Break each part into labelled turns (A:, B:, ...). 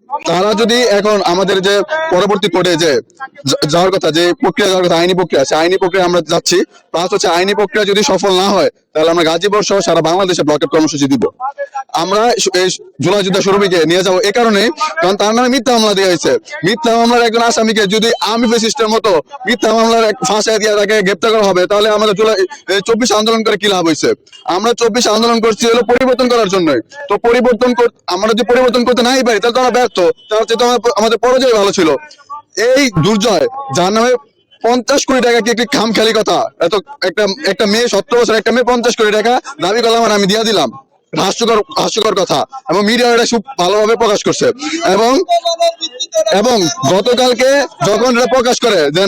A: তারা যদি এখন আমাদের যে পরবর্তী কোর্টে যে যাওয়ার কথা, যে প্রক্রিয়া যাওয়ার কথা, আইনি প্রক্রিয়া, সেই আইনি প্রক্রিয়া আমরা যাচ্ছি। প্লাস হচ্ছে আইনি প্রক্রিয়া যদি সফল না হয় তাহলে আমরা গাজীপুর সহ সারা বাংলাদেশে ব্লকেট কর্মসূচি দিব। আমরা এই জুলাই যোদ্ধা সুরভিকে নিয়ে যাবো এই কারণে, কারণ তার নামে মিথ্যা মামলা দেওয়া হয়েছে। মিথ্যা মামলার একজন আসামিকে যদি আর্মি ফ্যাসিস্টের মতো মিথ্যা মামলার ফাঁসায় দিয়ে তাকে গ্রেপ্তার করা হবে, তাহলে আমাদের জুলাই 24 আন্দোলন করে কি লাভ হয়েছে? আমরা 24 আন্দোলন করছি হলো পরিবর্তন করার জন্যই। তো আমরা যদি পরিবর্তন করতে নাই পারি তাহলে তো আমরা ব্যর্থ, তাহলে তো আমাদের পরাজয় ভালো ছিল। এই দুর্জয় যার নামে 50 কোটি টাকা কি একটি খামখেয়ালি কথা? এত একটা মেয়ে 17 বছর একটা মেয়ে 50 কোটি টাকা দাবি করলাম আর আমি দিয়ে দিলাম, হাস্যকর কথা। এবং মিডিয়া এটা খুব ভালোভাবে প্রকাশ করছে। এবং গতকালকে যখন এটা প্রকাশ করে যে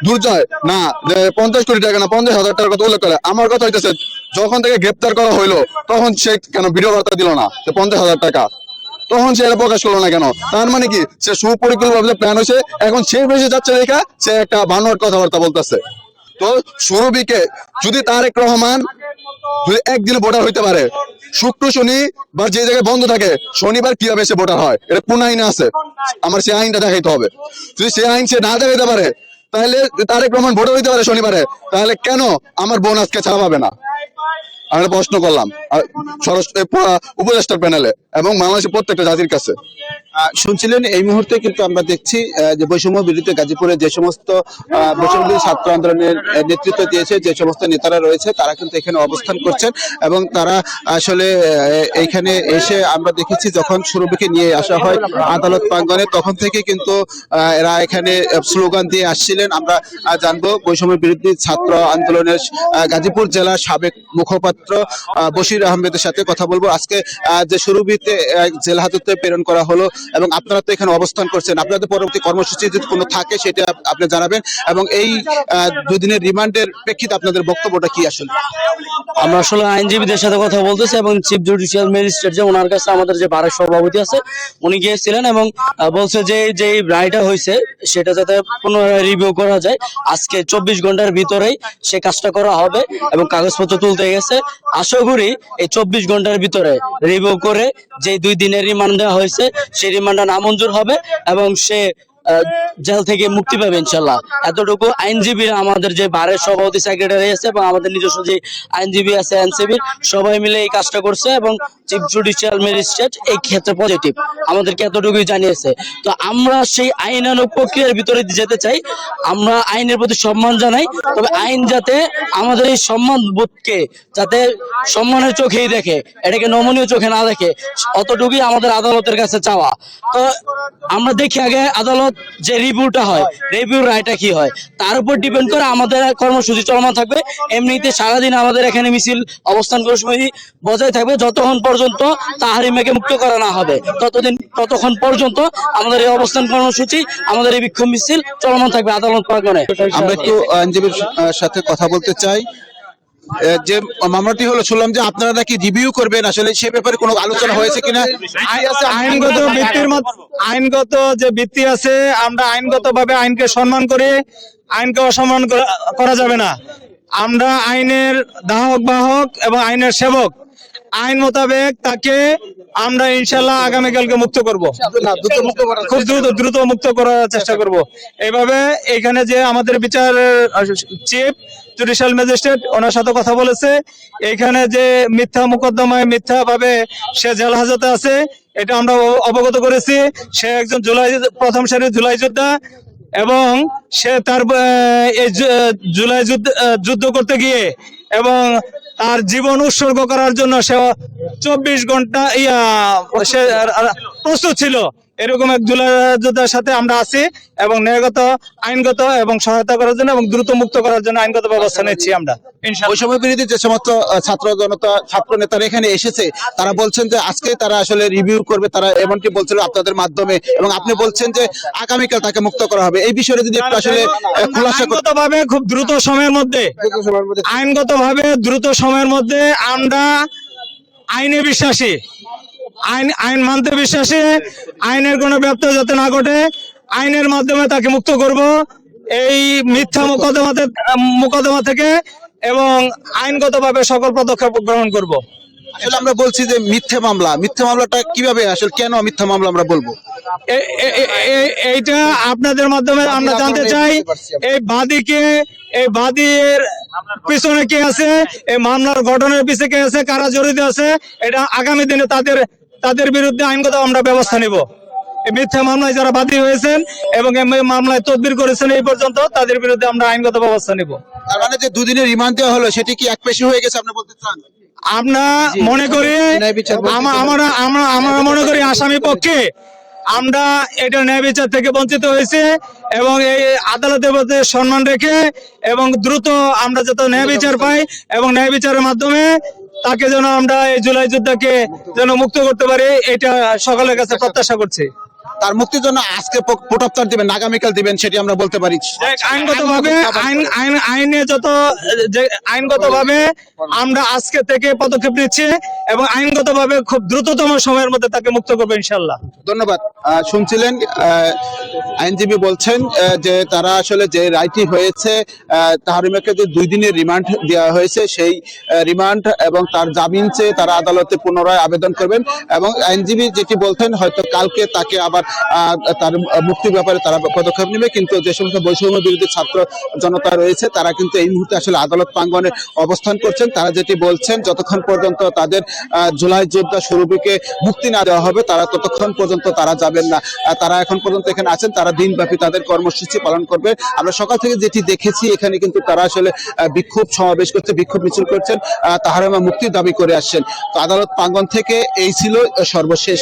A: দুর্জয় না, যে 50 কোটি টাকা না 50,000 টাকার কথা উল্লেখ করে, আমার কথা হইতেছে যখন থেকে গ্রেপ্তার করা হইলো তখন সে কেন ভিডিও বার্তা দিল না যে 50,000 টাকা? তখন সে এটা প্রকাশ করলো না কেন? তার মানে কি সে সুপরিকল্পিতভাবে প্ল্যান হয়েছে, এখন সে বেশি যাচ্ছে দেখা সে একটা বানোয়াট কথাবার্তা বলতেছে। তো সুরভিকে যদি তারেক রহমান যদি একদিনে ভোটার হইতে পারে, শুক্র শনি বা যে জায়গায় বন্ধ থাকে, শনিবার কিভাবে সে ভোটার হয়? এটা কোন আইনে আছে? আমার সেই আইনটা দেখাইতে হবে। যদি সেই আইন সে না দেখাইতে পারে তাহলে তারেক রহমান ভোটার হইতে পারে শনিবারে, তাহলে কেন আমার বোন আজকে ছাড়া পাবে না? আমরা প্রশ্ন করলাম উপদেষ্টার প্যানেলে এবং বাংলাদেশের প্রত্যেকটা জাতির কাছে।
B: শুনছিলেন এই মুহূর্তে কিন্তু আমরা দেখছি যে বৈষম্য বিরোধী গাজীপুরে যে সমস্ত বৈষম্য বিরোধী ছাত্র আন্দোলনের নেতৃত্ব দিয়েছে যে সমস্ত নেতারা রয়েছে তারা কিন্তু এখানে অবস্থান করছেন এবং তারা আসলে এইখানে এসে আমরা দেখেছি যখন সুরভিকে নিয়ে আসা হয় আদালত প্রাঙ্গণে তখন থেকে কিন্তু এরা এখানে স্লোগান দিয়ে আসছিলেন। আমরা জানবো বৈষম্য বিরোধী ছাত্র আন্দোলনের গাজীপুর জেলার সাবেক মুখপাত্র বশির আহমেদের সাথে কথা বলবো। আজকে যে সুরভিতে জেল হাজতে প্রেরণ করা হলো এবং আপনারা তো এখানে অবস্থান করছেন, আপনাদের পরবর্তী কর্মসূচি যদি কোনো থাকে সেটা আপনি জানাবেন এবং এই দুদিনের রিমান্ডের প্রেক্ষিতে আপনাদের বক্তব্যটা কি? আসলে
C: আমরা আসলে আইনজীবীদের সাথে কথা বলতেছি এবং চিফ জুডিশিয়াল ম্যাজিস্ট্রেট যে ওনার কাছে আমাদের যে বারের সভাপতি আছে উনি গিয়েছিলেন এবং বলছে যে যে রায়টা হয়েছে সেটা যাতে পুনরায় রিভিউ করা যায়। আজকে 24 ঘন্টার ভিতরেই সে কাজটা করা হবে এবং কাগজপত্র তুলতে গেছে। আশা করি এই 24 ঘন্টার ভিতরে রিভিউ করে যে 2 দিনের রিমান্ড দেওয়া হয়েছে সেই রিমান্ডটা নামঞ্জুর হবে এবং সে জেল থেকে মুক্তি পাবে ইনশাল্লাহ। এতটুকু আইনজীবীরা আমাদের যে বারের সভাপতি সেক্রেটারি আছে এবং আমাদের নিজস্ব যে আইনজীবী আছে এনসিবির সবাই মিলে এই কাজটা করছে এবং চিফ জুডিশিয়াল ম্যাজিস্ট্রেট এই ক্ষেত্রে পজিটিভ আমাদেরকে এতটুকুই জানিয়েছে। তো আমরা সেই আইনানুগ প্রক্রিয়ার ভিতরে যেতে চাই। আমরা আইনের প্রতি সম্মান জানাই, তবে আইন যাতে আমাদের এই সম্মান বোধকে যাতে সম্মানের চোখেই দেখে, এটাকে নমনীয় চোখে না দেখে, অতটুকুই আমাদের আদালতের কাছে চাওয়া। তো আমরা দেখি আগে আদালত যে রিভিউটা হয়, রিভিউ রায়টা কি হয় তার উপর ডিপেন্ড করে আমাদের কর্মসূচি চলমান থাকবে। এমনিতে সারাদিন আমাদের এখানে মিছিল অবস্থান কর্মসূচি বজায় থাকবে যতক্ষণ পর্যন্ত তাহারিমাকে মুক্ত করা না হবে, ততক্ষণ পর্যন্ত আমাদের এই অবস্থান কর্মসূচি, আমাদের এই বিক্ষোভ মিছিল চলমান থাকবে আদালত প্রাঙ্গণে।
B: আমরা একটু আইনজীবীর সাথে কথা বলতে চাই। যে মামলাটি হলো শুনলাম যে আপনারা নাকি রিভিউ করবেন, আসলে সে ব্যাপারে কোনো আলোচনা হয়েছে কিনা?
D: আইনগত যে ভিত্তি আছে, আমরা আইনগতভাবে আইনকে সম্মান করি, আইনকে অসম্মান করা যাবে না। আমরা আইনের দাহক বাহক এবং আইনের সেবক। আইন মোতাবেক তাকে আমরা ইনশাল্লাহ আগামীকালকে মুক্ত করব, খুব দ্রুত মুক্ত করার চেষ্টা করব। এইভাবে এখানে যে আমাদের বিচার চিফ জুডিশিয়াল ম্যাজিস্ট্রেট ওনার সাথে কথা বলেছে, এখানে যে মিথ্যা মোকদ্দমায় মিথ্যা ভাবে সে জেল হাজতে আছে এটা আমরা অবগত করেছি। সে একজন প্রথম সারির জুলাই যোদ্ধা এবং সে তার এই জুলাই যুদ্ধ করতে গিয়ে এবং তার জীবন উৎসর্গ করার জন্য সে 24 ঘন্টা সে প্রস্তুত ছিল। এরকম এক জুলাই যোদ্ধার সাথে আমরা আছি এবং ন্যায়গত আইনগত এবং সহায়তা করার জন্য এবং দ্রুত মুক্ত করার জন্য আইনগত ব্যবস্থা নিচ্ছি আমরা।
B: বৈষম্য বিরোধী যে সমস্ত ছাত্র নেতারা এখানে এসেছে তারা বলছেন যে আজকে তারা আসলে রিভিউ করবে, তারা এমনটি বলছিল আপনাদের মাধ্যমে, এবং আপনি বলছেন যে আগামীকাল তাকে মুক্ত করা হবে। এই বিষয়ে যদি একটু আসলে খোলাসা করতে।
D: আইনগতভাবে খুব দ্রুত সময়ের মধ্যে আমরা আইনে বিশ্বাসী, আইন মানতে বিশ্বাসী, আইনের কোনো ব্যত্যয় যাতে না ঘটে, আইনের মাধ্যমে তাকে মুক্ত করব এই মিথ্যা মোকদ্দমা থেকে এবং আইনগতভাবে সকল পদক্ষেপ গ্রহণ করব।
B: আসলে আমরা বলছি যে মিথ্যা মামলাটা কিভাবে আসলে কেন মিথ্যা মামলা আমরা বলবো?
D: এইটা আপনাদের মাধ্যমে আমরা জানতে চাই, এই বাদীর পিছনে কে আছে, এই মামলার ঘটনার পিছনে কে আছে, কারা জড়িত আছে, এটা আগামী দিনে তাদের বিরুদ্ধে আইনগত আমরা ব্যবস্থা নিব। এই মিথ্যা মামলায় যারা বাদী হয়েছেন এবং এই মামলায় তদবির করেছেন এই পর্যন্ত, তাদের বিরুদ্ধে আমরা আইনগত ব্যবস্থা নিব।
B: তার মানে যে দুদিনের রিমান্ড দেওয়া হলো সেটি কি একপেশে হয়ে গেছে আপনি বলতে চান?
D: আমরা মনে করি আমরা মনে করি আসামি পক্ষে আমরা এটা ন্যায় বিচার থেকে বঞ্চিত হয়েছে এবং এই আদালতের প্রতি সম্মান রেখে এবং দ্রুত আমরা যাতে ন্যায় বিচার পাই এবং ন্যায় বিচারের মাধ্যমে তাকে যেন আমরা এই জুলাই যোদ্ধাকে যেন মুক্ত করতে পারি, এটা সকলের কাছে প্রত্যাশা করছি।
B: তার মুক্তির জন্য আজকে প্রোটাপ্তার দিবেন, আগামীকাল দিবেন, সেটি আমরা বলতে পারি।
D: আইনগতভাবে আমরা আজকে থেকে পদক্ষেপ নিচ্ছি এবং আইনগতভাবে খুব দ্রুততম সময়ের মধ্যে তাকে মুক্ত করবো ইনশাল্লাহ।
B: ধন্যবাদ। শুনছিলেন আইনজীবী বলছেন যে তারা আসলে যে রায়টি হয়েছে, তাহরিমাকে যে 2 দিনের রিমান্ড দেওয়া হয়েছে, সেই রিমান্ড এবং তার জামিন চেয়ে তারা আদালতে পুনরায় আবেদন করবেন এবং আইনজীবী যেটি বলতেন হয়তো কালকে তাকে আবার তার মুক্তির ব্যাপারে তারা পদক্ষেপ নেবে। কিন্তু যে সমস্ত বৈষম্য বিরোধী ছাত্র জনতা রয়েছে তারা কিন্তু এই মুহূর্তে আসলে আদালত প্রাঙ্গণে অবস্থান করছেন। তারা যেটি বলছেন যতক্ষণ পর্যন্ত তাদের জুলাই যোদ্ধা স্বরূপকে মুক্তি না দেওয়া হবে তারা ততক্ষণ পর্যন্ত তারা যাবেন না। তারা এখন পর্যন্ত এখানে আছেন, তারা দিনব্যাপী তাদের কর্মসূচি পালন করবে। আমরা সকাল থেকে যেটি দেখেছি এখানে কিন্তু তারা আসলে বিক্ষোভ সমাবেশ করছে, বিক্ষোভ মিছিল করছেন, তাহারিমা মুক্তির দাবি করে আসছেন। তো আদালত প্রাঙ্গণ থেকে এই ছিল সর্বশেষ